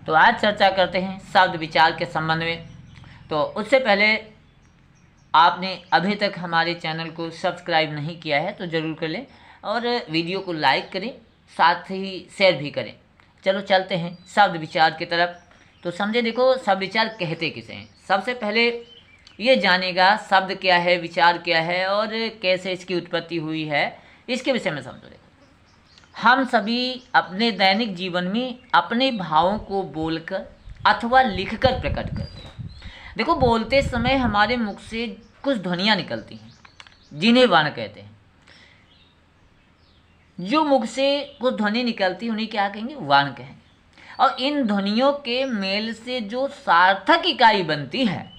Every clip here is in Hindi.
तो आज चर्चा करते हैं शब्द विचार के संबंध में। तो उससे पहले आपने अभी तक हमारे चैनल को सब्सक्राइब नहीं किया है तो ज़रूर कर लें और वीडियो को लाइक करें, साथ ही शेयर भी करें। चलो चलते हैं शब्द विचार की तरफ। तो समझे, देखो शब्द विचार कहते किसे हैं। सबसे पहले ये जानेगा शब्द क्या है, विचार क्या है और कैसे इसकी उत्पत्ति हुई है, इसके विषय में समझो। देखो, हम सभी अपने दैनिक जीवन में अपने भावों को बोलकर अथवा लिखकर प्रकट करते हैं। देखो, बोलते समय हमारे मुख से कुछ ध्वनियाँ निकलती हैं जिन्हें वाण कहते हैं। जो मुख से कुछ ध्वनि निकलती है उन्हें क्या कहेंगे? वाण कहेंगे। और इन ध्वनियों के मेल से जो सार्थक इकाई बनती है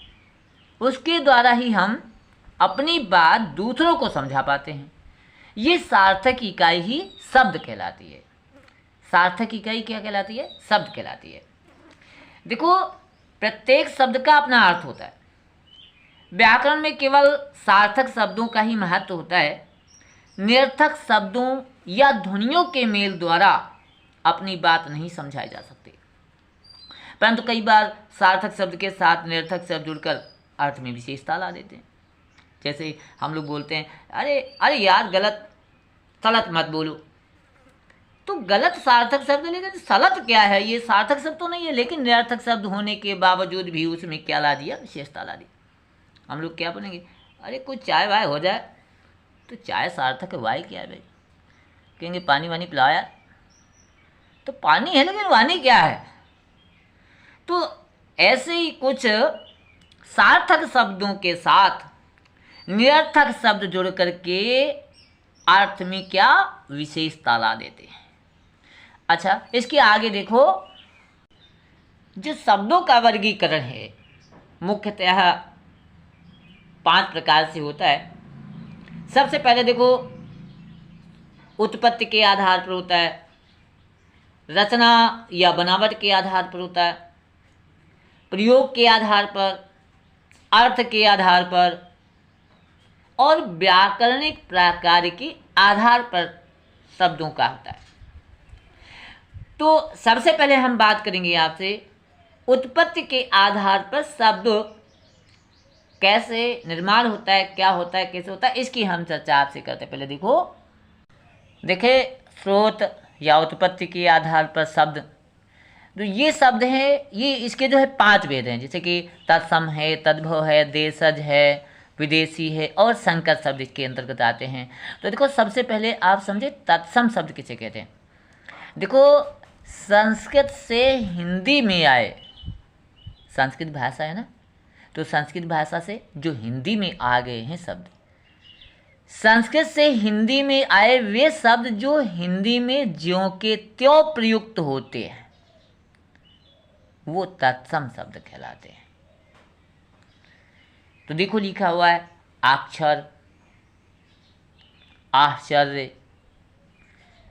उसके द्वारा ही हम अपनी बात दूसरों को समझा पाते हैं। ये सार्थक इकाई ही शब्द कहलाती है। सार्थक इकाई क्या कहलाती है? शब्द कहलाती है। देखो, प्रत्येक शब्द का अपना अर्थ होता है। व्याकरण में केवल सार्थक शब्दों का ही महत्व होता है। निरर्थक शब्दों या ध्वनियों के मेल द्वारा अपनी बात नहीं समझाई जा सकती, परंतु कई बार सार्थक शब्द के साथ निरर्थक शब्द जुड़कर अर्थ में विशेषता ला देते हैं। जैसे हम लोग बोलते हैं, अरे अरे यार गलत, सलत मत बोलो। तो गलत सार्थक शब्द, लेकिन सलत क्या है? ये सार्थक शब्द तो नहीं है, लेकिन निरर्थक शब्द होने के बावजूद भी उसमें क्या ला दिया? विशेषता ला दी। हम लोग क्या बोलेंगे? अरे कुछ चाय वाय हो जाए। तो चाय सार्थक है, वाई क्या है भाई? कहेंगे पानी वानी पिलाओ यार। तो पानी है लेकिन वानी क्या है? तो ऐसे ही कुछ सार्थक शब्दों के साथ निरर्थक शब्द जुड़ करके अर्थ में क्या विशेषता ला देते हैं। अच्छा, इसके आगे देखो, जो शब्दों का वर्गीकरण है मुख्यतः 5 प्रकार से होता है। सबसे पहले देखो, उत्पत्ति के आधार पर होता है, रचना या बनावट के आधार पर होता है, प्रयोग के आधार पर, अर्थ के आधार पर और व्याकरणिक प्रकार के आधार पर शब्दों का होता है। तो सबसे पहले हम बात करेंगे आपसे उत्पत्ति के आधार पर शब्द कैसे निर्माण होता है, क्या होता है, कैसे होता है, इसकी हम चर्चा आपसे करते हैं। पहले देखिए स्रोत या उत्पत्ति के आधार पर शब्द, तो ये शब्द हैं, ये इसके जो है 5 भेद हैं, जैसे कि तत्सम है, तद्भव है, देशज है, विदेशी है और संकर शब्द इसके अंतर्गत आते हैं। तो देखो, सबसे पहले आप समझे तत्सम शब्द किसे कहते हैं। देखो, संस्कृत से हिंदी में आए, संस्कृत भाषा है ना, तो संस्कृत भाषा से जो हिंदी में आ गए हैं शब्द, संस्कृत से हिंदी में आए वे शब्द जो हिंदी में ज्यों के त्यों प्रयुक्त होते हैं वो तत्सम शब्द कहलाते हैं। तो देखो, लिखा हुआ है अक्षर, आश्चर्य,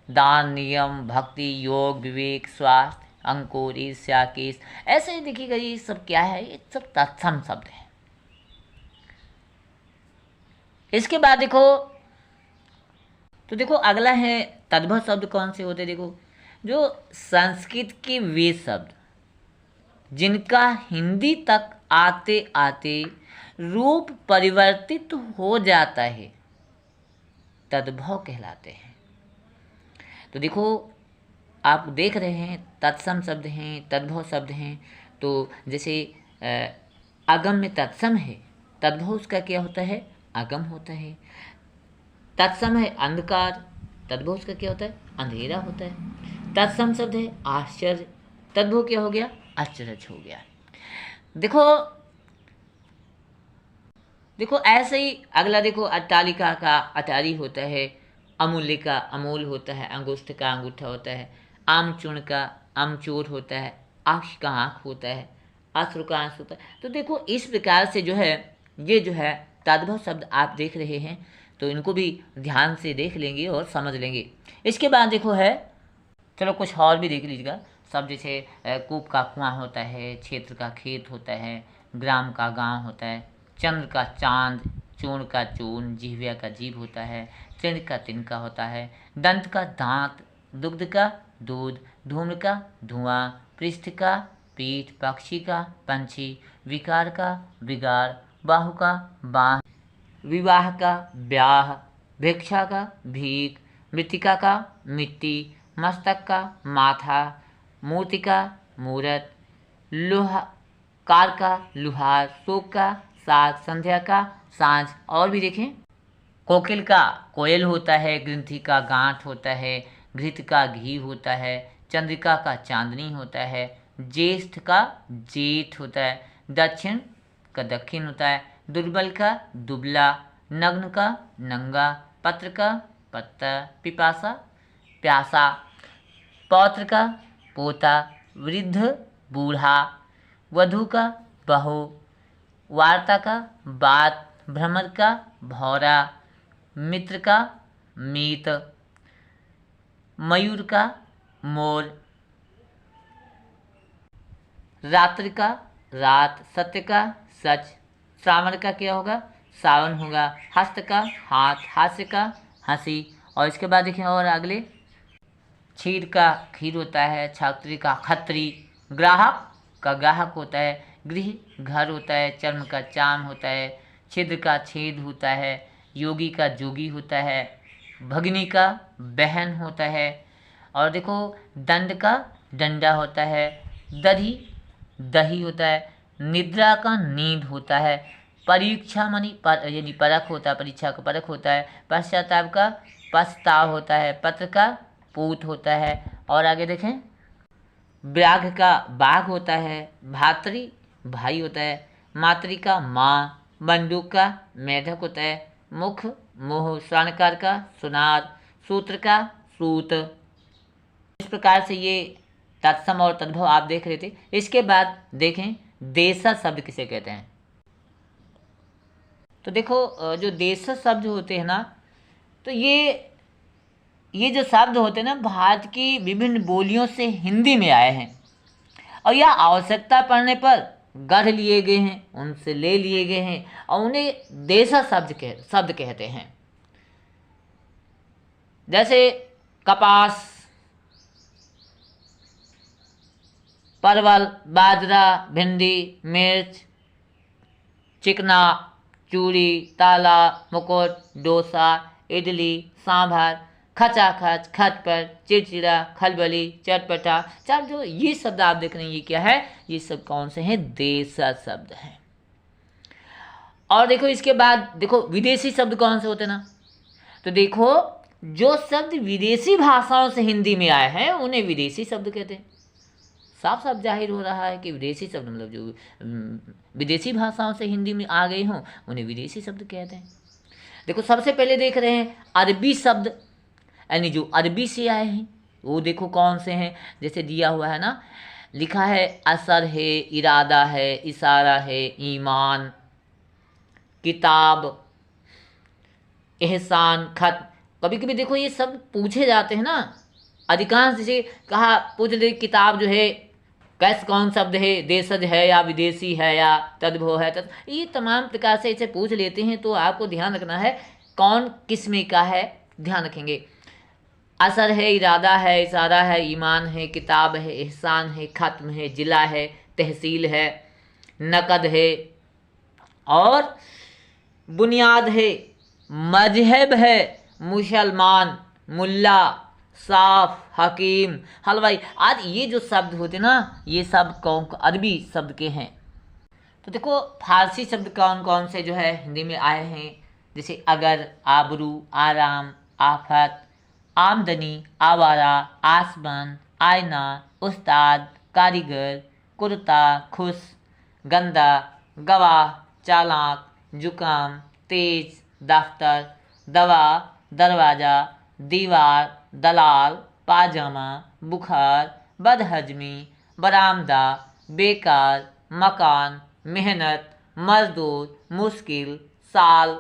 दान, नियम, भक्ति, योग, विवेक, स्वास्थ्य, अंकुर, ईर्ष्या, केश, ऐसे ही देखिएगा। ये सब क्या है? ये सब तत्सम शब्द है। इसके बाद देखो, तो देखो अगला है तद्भव शब्द। कौन से होते? देखो, जो संस्कृत के वे शब्द जिनका हिंदी तक आते आते रूप परिवर्तित हो जाता है तद्भव कहलाते हैं। तो देखो, आप देख रहे हैं तत्सम शब्द हैं, तद्भव शब्द हैं। तो जैसे अगम में तत्सम है, तद्भव उसका क्या होता है? अगम होता है। तत्सम है अंधकार, तद्भव उसका क्या होता है? अंधेरा होता है। तत्सम शब्द है आश्चर्य, तद्भव क्या हो गया? आश्चर्य हो गया। देखो ऐसे ही अगला देखो, अट्टालिका का अटारी होता है, अमूल्य का अमूल होता है, अंगुष्ठ का अंगूठा होता है, आमचूर्ण का आमचूर होता है, आँख का आँख होता है, अश्रु का आंसू होता है। तो देखो, इस प्रकार से जो है ये जो है तद्भव शब्द आप देख रहे हैं, तो इनको भी ध्यान से देख लेंगे और समझ लेंगे। इसके बाद देखो है, चलो कुछ और भी देख लीजिएगा शब्द, जैसे कूप का कुआं होता है, क्षेत्र का खेत होता है, ग्राम का गांव होता है, चंद्र का चांद, चूर्ण का चूर्ण, जिह्वा का जीभ होता है, तिनका तिनका होता है, दंत का दांत, दुग्ध का दूध, धूम्र का धुआं, पृष्ठ का पीठ, पक्षी का पंछी, विकार का विगार, बाहु का बाह, विवाह का ब्याह, भिक्षा का भीख, मृतिका का मिट्टी, मस्तक का माथा, मूर्ति का मूरत, लोहा कार का लुहार, शोक का साग, संध्या का सांझ। और भी देखें, कोकिल का कोयल होता है, ग्रंथि का गांठ होता है, घृत का घी होता है, चंद्रिका का चांदनी होता है, ज्येष्ठ का जेठ होता है, दक्षिण का दक्षिण होता है, दुर्बल का दुबला, नग्न का नंगा, पत्र का पत्ता, पिपासा प्यासा, पौत्र का पोता, वृद्ध बूढ़ा, वधू का बहू, वार्ता का बात, भ्रमर का भौरा, मित्र का मीत, मयूर का मोर, रात्रि का रात, सत्य का सच, श्रावण का क्या होगा सावन होगा, हस्त का हाथ, हास्य का हंसी। और इसके बाद देखिए और अगले, क्षीर का खीर होता है, छात्री का खत्री, ग्राहक का ग्राहक होता है, गृह घर होता है, चर्म का चाम होता है, छिद्र का छेद होता है, योगी का जोगी होता है, भगनी का बहन होता है। और देखो दंड का डंडा होता है, दही दही होता है, निद्रा का नींद होता है, परीक्षा मानी यानी परख होता है, परीक्षा का परख होता है, पश्चाताप का पछताव होता है, पत्र का पूत होता है। और आगे देखें, व्याघ्र का बाघ होता है, भातृ भाई होता है, मातृ का माँ, बंदूक का मेढक होता है, मुख मुँह, स्वर्णकार का सुनार, सूत्र का सूत। इस प्रकार से ये तत्सम और तद्भव आप देख रहे थे। इसके बाद देखें देशज शब्द किसे कहते हैं। तो देखो जो देशज शब्द होते हैं ना, तो ये जो शब्द होते हैं ना, भारत की विभिन्न बोलियों से हिंदी में आए हैं और यह आवश्यकता पड़ने पर गढ़ लिए गए हैं, उनसे ले लिए गए हैं और उन्हें देशज शब्द कहते हैं। जैसे कपास, परवल, बाजरा, भिंडी, मिर्च, चिकना, चूड़ी, ताला, मुकुट, डोसा, इडली, सांभर, खचाखच, खटपट, चिड़चिड़ा, खलबली, चटपटा। चार जो ये शब्द आप देख रहे हैं, ये क्या है, ये सब कौन से हैं, देशज शब्द हैं। और देखो इसके बाद देखो विदेशी शब्द कौन से होते हैं ना, तो देखो जो शब्द विदेशी भाषाओं से हिंदी में आए हैं उन्हें विदेशी शब्द कहते हैं। साफ साफ जाहिर हो रहा है कि विदेशी शब्द मतलब जो विदेशी भाषाओं से हिंदी में आ गए हों उन्हें विदेशी शब्द कहते हैं। देखो सबसे पहले देख रहे हैं अरबी शब्द, यानी जो अरबी से आए हैं वो देखो कौन से हैं। जैसे दिया हुआ है ना, लिखा है असर है, इरादा है, इशारा है, ईमान, किताब, एहसान, खत। कभी कभी देखो ये सब पूछे जाते हैं ना, अधिकांश जैसे कहा पूछ ले किताब जो है कैसे कौन शब्द है, देशज है या विदेशी है या तद्भव है, ये तमाम प्रकार से इसे पूछ लेते हैं। तो आपको ध्यान रखना है कौन किस में का है, ध्यान रखेंगे। असर है, इरादा है, इशारा है, ईमान है, किताब है, एहसान है, खत्म है, जिला है, तहसील है, नकद है और बुनियाद है, मजहब है, मुसलमान, मुल्ला, साफ, हकीम, हलवाई आदि। ये जो शब्द होते ना, ये सब कौन अरबी शब्द के हैं। तो देखो फारसी शब्द कौन कौन से जो है हिंदी में आए हैं, जैसे अगर, आबरू, आराम, आफत, आमदनी, आवारा, आसमान, आईना, उस्ताद, कारीगर, कुर्ता, खुश, गंदा, गवाह, चालाक, जुकाम, तेज, दफ्तर, दवा, दरवाज़ा, दीवार, दलाल, पाजामा, बुखार, बदहजमी, बरामदा, बेकार, मकान, मेहनत, मजदूर, मुश्किल, साल,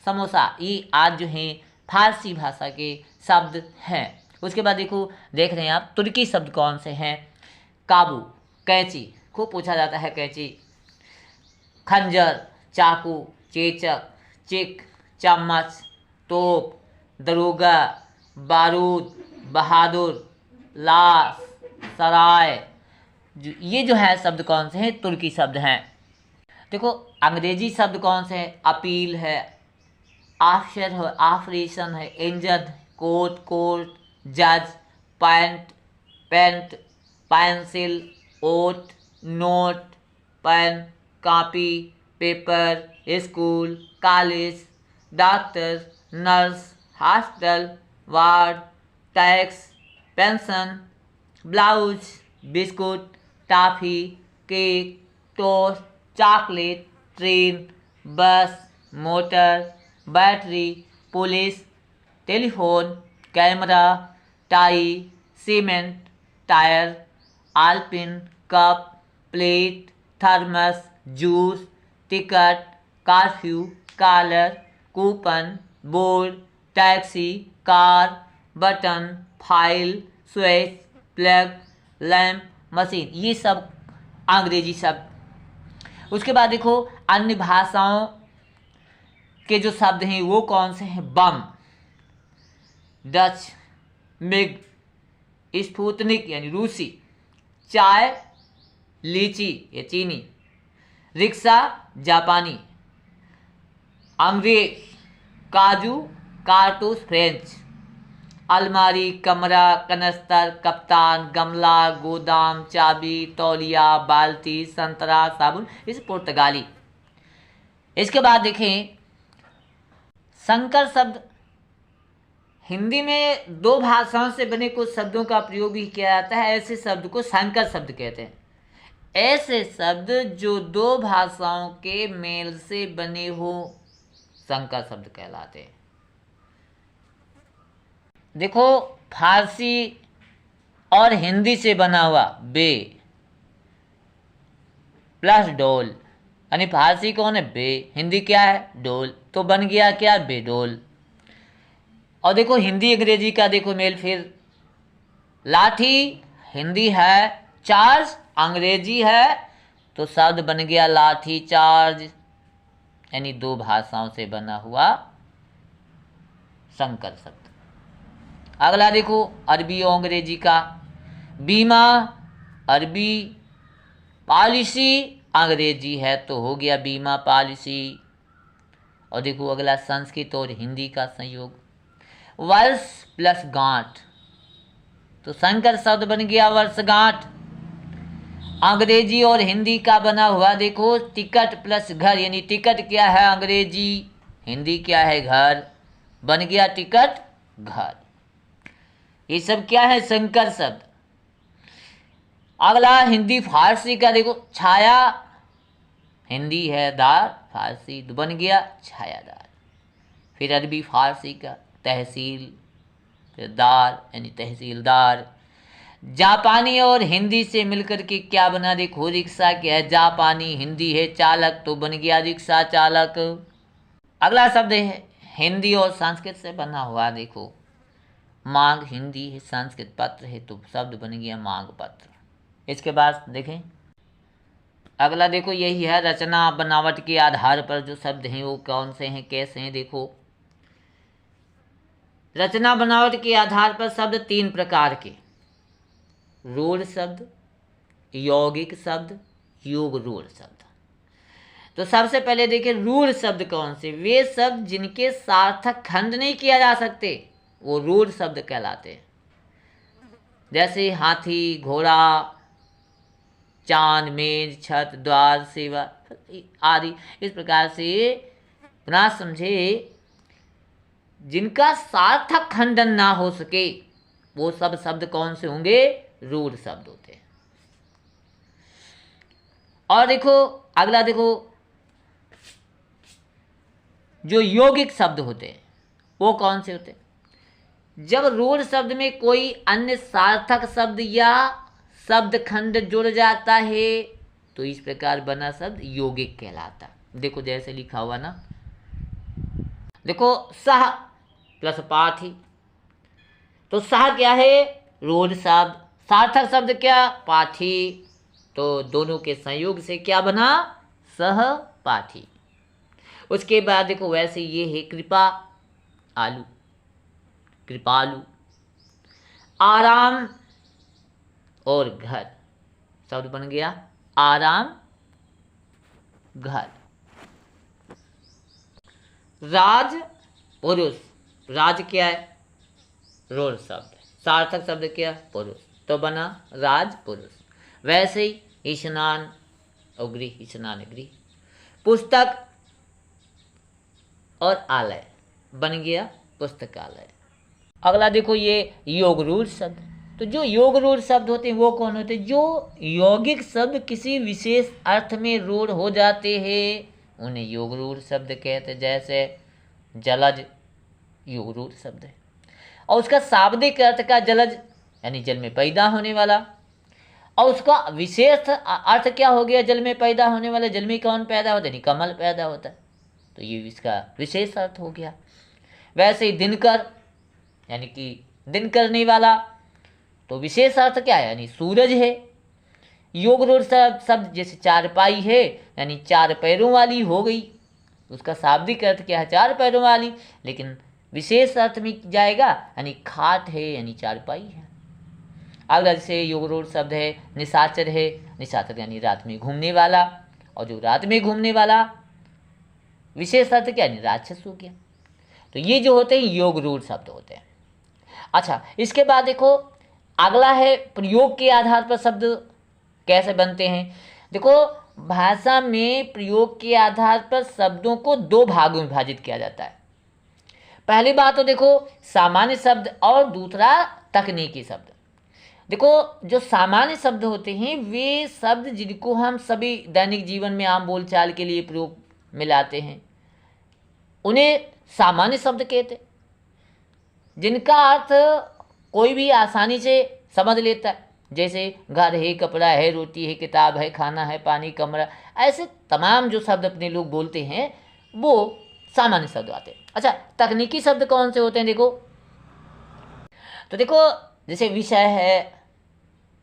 समोसा। ये आज जो हैं फारसी भाषा के शब्द हैं। उसके बाद देखो देख रहे हैं आप तुर्की शब्द कौन से हैं। काबू, कैंची, खूब पूछा जाता है कैंची, खंजर, चाकू, चेचक, चिक, चम्मच, तोप, दरोगा, बारूद, बहादुर, लाश, सराय, ये जो है शब्द कौन से हैं? तुर्की शब्द हैं। देखो अंग्रेजी शब्द कौन से हैं? अपील है, ऑफिसर है, ऑपरेशन है, इंजन, कोर्ट, कोर्ट, जज, pant, paint, pencil, oat, note, pen, copy, paper, school, college, doctor, nurse, hostel, ward, tax, pension, blouse, biscuit, toffee, cake, toast, chocolate, train, bus, motor, battery, police, telephone, camera, tie, cement, tyre, आलपिन, cup, plate, thermos, juice, ticket, curfew, collar, coupon, board, taxi, car, button, file, switch, plug, lamp, machine, ये सब अंग्रेजी शब्द। उसके बाद देखो अन्य भाषाओं के जो शब्द हैं वो कौन से हैं? बम, डच, मिग, स्पुतनिक यानी रूसी, चाय, लीची या चीनी, रिक्शा, जापानी, अंग्रेज, काजू, कारतूस, फ्रेंच, अलमारी, कमरा, कनस्तर, कप्तान, गमला, गोदाम, चाबी, तौलिया, बाल्टी, संतरा, साबुन, इस पुर्तगाली। इसके बाद देखें संकर शब्द। हिंदी में दो भाषाओं से बने कुछ शब्दों का प्रयोग भी किया जाता है, ऐसे शब्द को संकर शब्द कहते हैं। ऐसे शब्द जो दो भाषाओं के मेल से बने हो संकर शब्द कहलाते हैं। देखो फारसी और हिंदी से बना हुआ बे प्लस डोल, यानी फारसी कौन है? बे, हिंदी क्या है? डोल, तो बन गया क्या? बेडोल। और देखो हिंदी अंग्रेजी का देखो मेल फिर, लाठी हिंदी है, चार्ज अंग्रेजी है, तो शब्द बन गया लाठी चार्ज, यानी दो भाषाओं से बना हुआ संकर शब्द। अगला देखो अरबी और अंग्रेजी का, बीमा अरबी, पॉलिसी अंग्रेजी है तो हो गया बीमा पॉलिसी। और देखो अगला संस्कृत और हिंदी का संयोग, वर्ष प्लस गांठ, तो संकर शब्द बन गया वर्षगांठ। अंग्रेजी और हिंदी का बना हुआ देखो टिकट प्लस घर, यानी टिकट क्या है? अंग्रेजी, हिंदी क्या है? घर, बन गया टिकट घर। ये सब क्या है? संकर शब्द। अगला हिंदी फारसी का देखो, छाया हिंदी है दार, फारसी तो बन गया छायादार। फिर अरबी फारसी का तहसील, फिर दार यानी तहसीलदार। जापानी और हिंदी से मिलकर के क्या बना? देखो रिक्शा क्या है? जापानी, हिंदी है चालक तो बन गया रिक्शा चालक। अगला शब्द है हिंदी और संस्कृत से बना हुआ, देखो मांग हिंदी है, संस्कृत पत्र है तो शब्द बन गया मांग पत्र। इसके बाद देखें अगला, देखो यही है रचना बनावट के आधार पर जो शब्द हैं वो कौन से हैं, कैसे हैं। देखो रचना बनावट के आधार पर शब्द तीन प्रकार के, रूढ़ शब्द, यौगिक शब्द, योग रूढ़ शब्द। तो सबसे पहले देखिए रूढ़ शब्द कौन से? वे शब्द जिनके सार्थक खंड नहीं किया जा सकते वो रूढ़ शब्द कहलाते हैं। जैसे हाथी, घोड़ा, चांद, मेज, छत, द्वार, सेवा आदि। इस प्रकार से पुनः समझे, जिनका सार्थक खंडन ना हो सके वो सब शब्द कौन से होंगे? रूढ़ शब्द होते हैं। और देखो अगला, देखो जो यौगिक शब्द होते हैं वो कौन से होते हैं? जब रूढ़ शब्द में कोई अन्य सार्थक शब्द या शब्द खंड जुड़ जाता है तो इस प्रकार बना शब्द यौगिक कहलाता। देखो जैसे लिखा हुआ ना, देखो सह प्लस पाठी, तो सह क्या है? रूढ़ शब्द। सार्थक शब्द क्या? पाठी, तो दोनों के संयोग से क्या बना? सह पाठी। उसके बाद देखो वैसे ये है कृपा आलू, कृपालु, आराम और घर, शब्द बन गया आराम घर। राज पुरुष, राज क्या है? रोल शब्द, सार्थक शब्द क्या? पुरुष, तो बना राज पुरुष। वैसे ही स्नान और गृह, स्नान गृह। पुस्तक और आलय बन गया पुस्तकालय। अगला देखो ये योग रूढ़ शब्द। तो जो योग रूढ़ शब्द होते हैं वो कौन होते हैं? जो यौगिक शब्द किसी विशेष अर्थ में रूढ़ हो जाते हैं उन्हें योग रूढ़ शब्द कहते हैं। जैसे जलज योग रूढ़ शब्द है, और उसका शाब्दिक अर्थ का जलज यानी जल में पैदा होने वाला, और उसका विशेष अर्थ क्या हो गया? जल में पैदा होने वाला। जल में कौन पैदा होता है? यानी कमल पैदा होता है, तो ये इसका विशेष अर्थ हो गया। वैसे ही दिनकर यानी कि दिन करने वाला, तो विशेष अर्थ क्या है? यानी सूरज है। योग रूढ़ शब्द जैसे चारपाई है यानी चार पैरों वाली हो गई, उसका शाब्दिक अर्थ क्या है? चार पैरों वाली, लेकिन विशेष अर्थ में जाएगा यानी खाट है यानी चारपाई है। अगला जैसे योग रूढ़ शब्द है निशाचर है, निशाचर यानी रात में घूमने वाला, और जो रात में घूमने वाला विशेष अर्थ क्या? यानी राक्षस हो गया। तो ये जो होते हैं योग रूढ़ शब्द होते हैं। अच्छा, इसके बाद देखो अगला है प्रयोग के आधार पर शब्द कैसे बनते हैं। देखो भाषा में प्रयोग के आधार पर शब्दों को दो भागों में विभाजित किया जाता है। पहली बात तो देखो सामान्य शब्द और दूसरा तकनीकी शब्द। देखो जो सामान्य शब्द होते हैं वे शब्द जिनको हम सभी दैनिक जीवन में आम बोलचाल के लिए प्रयोग में लाते हैं उन्हें सामान्य शब्द कहते हैं, जिनका अर्थ कोई भी आसानी से समझ लेता है। जैसे घर है, कपड़ा है, रोटी है, किताब है, खाना है, पानी, कमरा, ऐसे तमाम जो शब्द अपने लोग बोलते हैं वो सामान्य शब्द आते हैं। अच्छा, तकनीकी शब्द कौन से होते हैं? देखो तो देखो जैसे विषय है,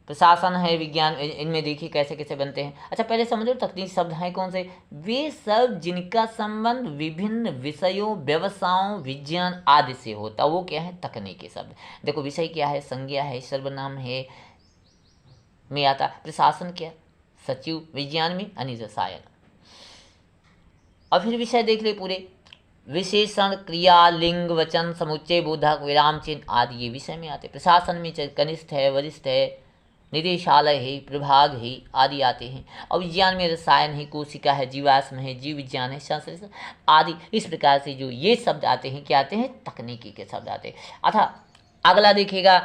प्रशासन है, विज्ञान, इनमें देखिए कैसे कैसे बनते हैं। अच्छा पहले समझो तकनीकी शब्द हैं कौन से? वे सब जिनका संबंध विभिन्न विषयों, व्यवसायों, विज्ञान आदि से होता, वो क्या है? तकनीकी शब्द। देखो विषय क्या है? संज्ञा है, सर्वनाम है में आता। प्रशासन क्या? सचिव, विज्ञान में यानी रसायन। और फिर विषय देख ले पूरे, विशेषण, क्रिया, लिंग, वचन, समुच्चय, बोधक, विराम चिन्ह आदि ये विषय में आते। प्रशासन में कनिष्ठ है, वरिष्ठ है, निदेशालय है, प्रभाग है आदि आते हैं। और विज्ञान में रसायन है, कोशिका है, जीवाश्म है, जीव विज्ञान है, संश्लेषण आदि। इस प्रकार से जो ये शब्द आते हैं क्या आते हैं? तकनीकी के शब्द आते हैं। अच्छा अगला देखिएगा,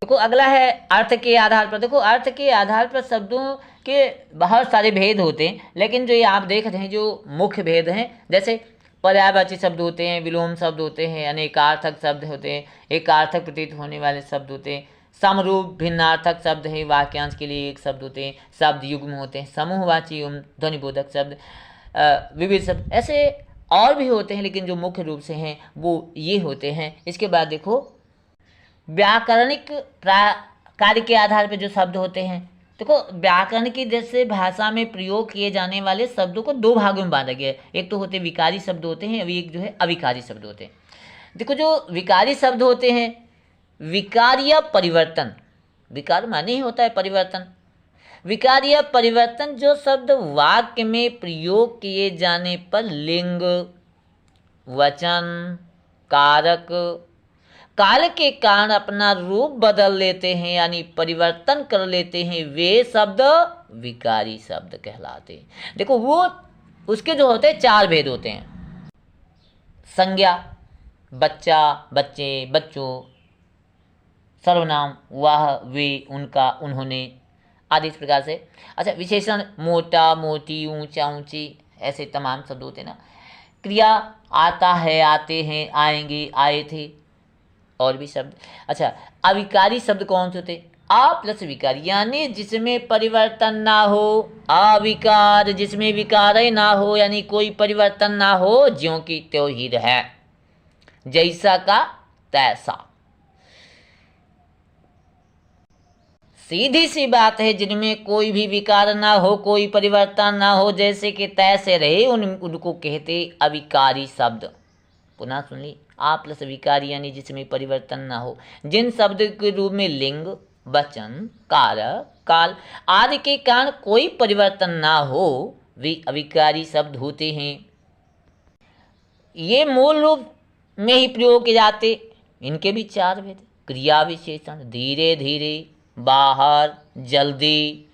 देखो अगला है अर्थ के आधार पर। देखो अर्थ के आधार पर शब्दों के बहुत सारे भेद होते हैं, लेकिन जो ये आप देख रहे हैं जो मुख्य भेद हैं, जैसे पर्यायवाची शब्द होते हैं, विलोम शब्द होते हैं, अनेकार्थक शब्द होते हैं, एकार्थक प्रतीत होने वाले शब्द होते हैं, समरूप भिन्नार्थक शब्द है, वाक्यांश के लिए एक शब्द होते हैं, शब्द युग्म होते हैं, समूहवाची एवं ध्वनिबोधक शब्द, विविध शब्द, ऐसे और भी होते हैं, लेकिन जो मुख्य रूप से हैं वो ये होते हैं। इसके बाद देखो व्याकरणिक कार्य के आधार पर जो शब्द होते हैं। देखो व्याकरण की जैसे भाषा में प्रयोग किए जाने वाले शब्दों को दो भागों में बांटा गया है। एक तो होते विकारी शब्द होते हैं, अभी एक जो है अविकारी शब्द होते हैं। देखो जो विकारी शब्द होते हैं, विकार या परिवर्तन, विकार माने ही होता है परिवर्तन, विकार या परिवर्तन जो शब्द वाक्य में प्रयोग किए जाने पर लिंग, वचन, कारक, काल के कारण अपना रूप बदल लेते हैं यानी परिवर्तन कर लेते हैं, वे शब्द विकारी शब्द कहलाते हैं। देखो वो उसके जो होते हैं चार भेद होते हैं। संज्ञा, बच्चा, बच्चे, बच्चों, सर्वनाम, वह, वे, उनका, उन्होंने आदि इस प्रकार से। अच्छा विशेषण, मोटा, मोटी, ऊंचा, ऊंची, ऐसे तमाम शब्द होते हैं ना। क्रिया, आता है, आते हैं, आएंगे, आए थे, और भी शब्द। अच्छा अविकारी शब्द कौन से होते? आ प्लस विकार यानी जिसमें परिवर्तन ना हो, अविकार जिसमें विकार ना हो यानी कोई परिवर्तन ना हो, ज्यों की त्यों ही रहे, जैसा का तैसा। सीधी सी बात है, जिनमें कोई भी विकार ना हो, कोई परिवर्तन ना हो, जैसे कि तैसे रहे, उनको कहते अविकारी शब्द। पुनः सुन ली, आ प्लस विकारी यानी जिसमें परिवर्तन ना हो, जिन शब्द के रूप में लिंग, वचन, कारक, काल आदि के कारण कोई परिवर्तन ना हो, वे अविकारी शब्द होते हैं। ये मूल रूप में ही प्रयोग किए जाते। इनके भी चार भेद। क्रिया विशेषण, धीरे धीरे, बाहर, जल्दी,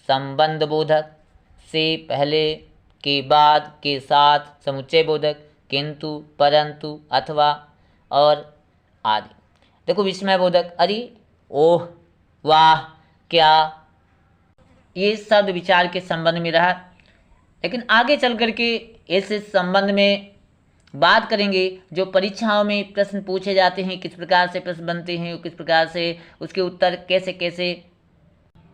संबंध बोधक, से पहले, के बाद, के साथ, समुच्चय बोधक, किंतु, परंतु, अथवा, और आदि। देखो विस्मय बोधक, अरे, ओह, वाह, क्या, ये शब्द विचार के संबंध में रहा। लेकिन आगे चल करके इस संबंध में बात करेंगे। जो परीक्षाओं में प्रश्न पूछे जाते हैं, किस प्रकार से प्रश्न बनते हैं, किस प्रकार से उसके उत्तर कैसे कैसे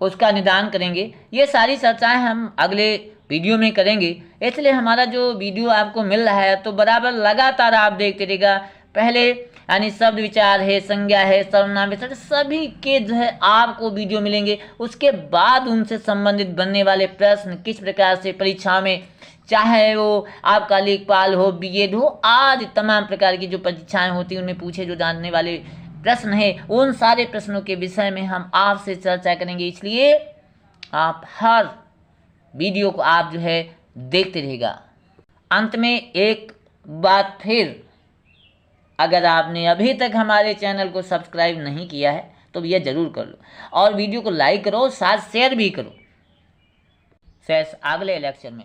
उसका निदान करेंगे, ये सारी चर्चाएं हम अगले वीडियो में करेंगे। इसलिए हमारा जो वीडियो आपको मिल रहा है तो बराबर लगातार आप देखते रहिएगा। पहले यानी शब्द विचार है, संज्ञा है, सर्वनाम विशेषण, सभी के जो है आपको वीडियो मिलेंगे। उसके बाद उनसे संबंधित बनने वाले प्रश्न किस प्रकार से परीक्षा में, चाहे वो आपका लेखपाल हो, बीएड हो, आदि तमाम प्रकार की जो परीक्षाएं होती हैं उनमें पूछे जो जानने वाले प्रश्न है, उन सारे प्रश्नों के विषय में हम आपसे चर्चा करेंगे। इसलिए आप हर वीडियो को आप जो है देखते रहिएगा। अंत में एक बात फिर, अगर आपने अभी तक हमारे चैनल को सब्सक्राइब नहीं किया है तो यह जरूर कर लो और वीडियो को लाइक करो, साथ शेयर भी करो। अगले लेक्चर में